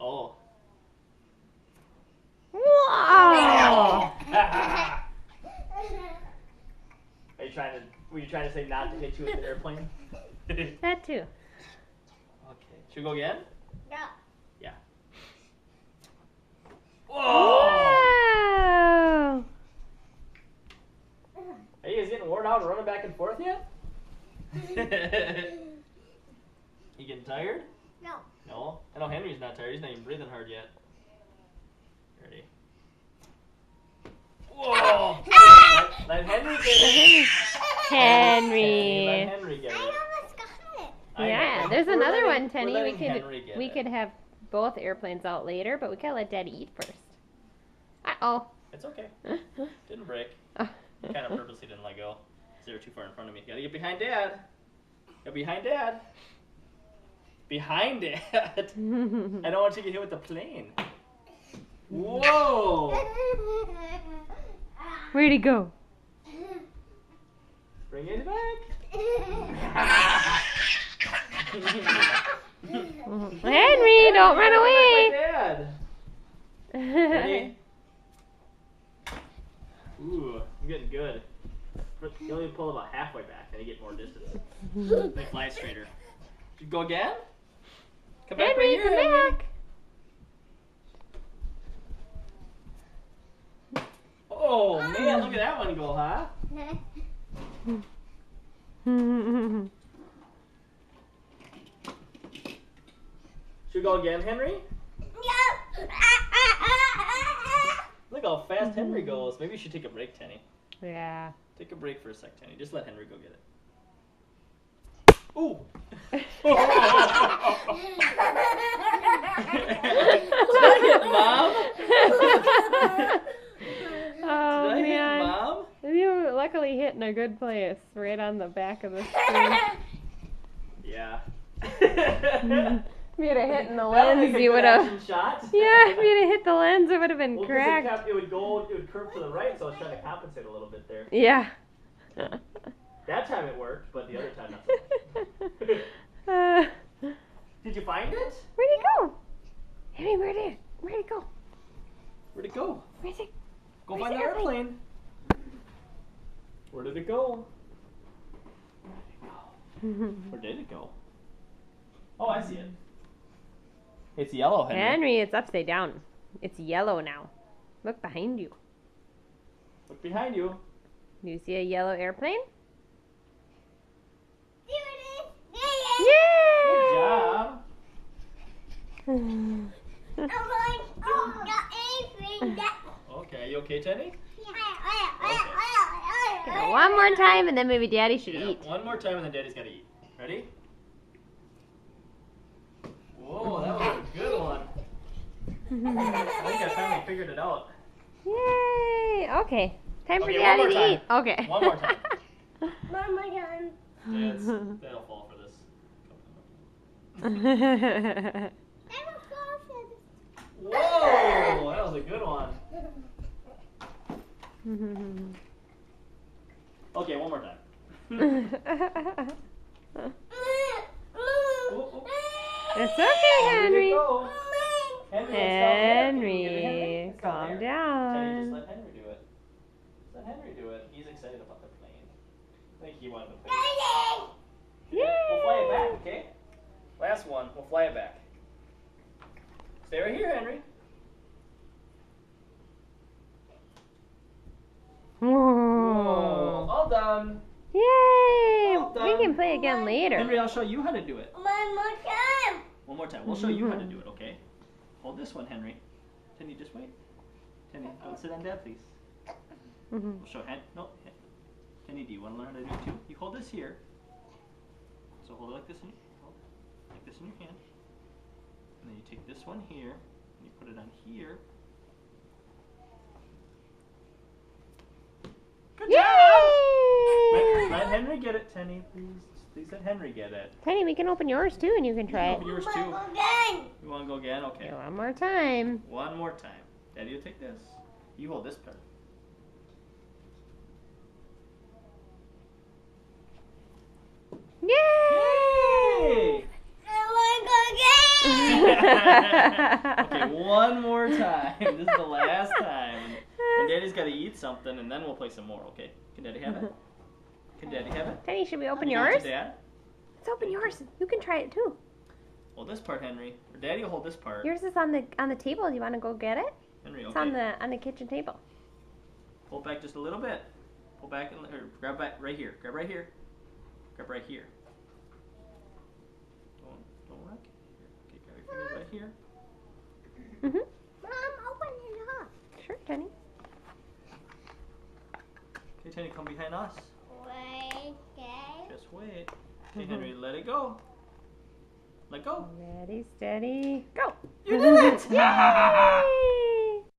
Oh. Wow! Were you trying to say not to hit you with the airplane? That too. Okay. Should we go again? No. Yeah. Wow! Are you guys getting worn out and running back and forth yet? You getting tired? No. No? I know Henry's not tired. He's not even breathing hard yet. Ready? Whoa! Let Henry get it. Henry. Let Henry get I it. almost got it. I Yeah, know. there's We're another letting- one, Tenny. we're We letting Henry get it. could have both airplanes out later, but we gotta let Daddy eat first. Uh-oh. It's okay. Didn't break. Oh. You kind of purposely didn't let go. 'Cause they were too far in front of me. Gotta get behind Dad. Get behind Dad. Behind Dad. I don't want you to get hit with the plane. Whoa! Where'd he go? Bring it back. Henry, don't run away. Dad. Ready? Ooh, I'm getting good. You only pull about halfway back, then you get more distance. They fly straighter. You go again? Come back Henry, right here, come Henry. back. Oh man, look at that one go, huh? Should we go again, Henry? Look how fast Henry goes. Maybe you should take a break, Tenny. Yeah. Take a break for a sec, Tenny. Just let Henry go get it. Ooh! Did I hit Mom? Oh, Did I hit man. Mom? You luckily hit in a good place, right on the back of the screen. Yeah. If you'd have hit in the That lens, was a you good would have. action shot. Yeah, if you'd have hit the lens, it would have been Well, 'cause cracked. it would curve to the right, so I was trying to compensate a little bit there. Yeah. That time it worked, but the other time not so much. Did you find it? Where'd he go? Henry, where'd he go? Where'd it go? Where's it? Go Where's find the the airplane? airplane. Where did it go? Where did it go? Oh, I see it. It's yellow, Henry. Henry, it's upside down. It's yellow now. Look behind you. Look behind you. Do you see a yellow airplane? Good Yay! job. Okay, you okay, Tenny? Okay, one more time, and then maybe Daddy should Yeah, eat. one more time and then Daddy's gotta eat. Ready? Whoa, that was a good one. I think I finally figured it out. Yay! Okay, time for Okay, one Daddy more to time. eat. Okay. One more time. Mama done. That'll fall for this. Whoa, that was a good one. Okay, one more time. Oh, It's okay, Where did it Henry. go? Henry, Henry, calm Tenny, down. just let Henry do it. Just let Henry do it. He's excited about the plane. I think he wanted to play. We'll fly it back, okay? Last one. We'll fly it back. Stay right here, Henry. Whoa. All done. Yay! Well We can done. play again later. Henry, I'll show you how to do it. One more time. One more time. We'll show you how to do it, okay? Hold this one, Henry. Tenny, just wait. Tenny, don't sit on Dad, please. We'll show Tenny, do you want to learn how to do it too? You hold this here. So hold it like this in your hand. And then you take this one here and you put it on here. Good job! Let Henry get it, Tenny, please. Please let Henry get it. Penny, we can open yours too, and you can try it. Open yours too. Again. You want to go again? Okay. Okay, one more time. One more time. Daddy will take this. You hold this part. Yay! Yay! I want to go again. Okay, one more time. This is the last time. And Daddy's got to eat something, and then we'll play some more, okay? Can Daddy have it? Can Daddy have it? Tenny, should we open Give it to yours? Dad. Let's open yours. You can try it too. Hold this part, Henry. Or Daddy will hold this part. Yours is on the table. Do you want to go get it? Henry, It's okay. on the kitchen table. Pull back just a little bit. Pull back and or grab back right here. Grab right here. Grab right here. Don't rock it. Okay, grab your fingers right here. Mhm. Mom, open it up. Sure, Tenny. Okay, Tenny, come behind us. Wait, okay. Just wait. Okay, Henry, let it go. Let go. Ready, steady, go. You did it! Yay!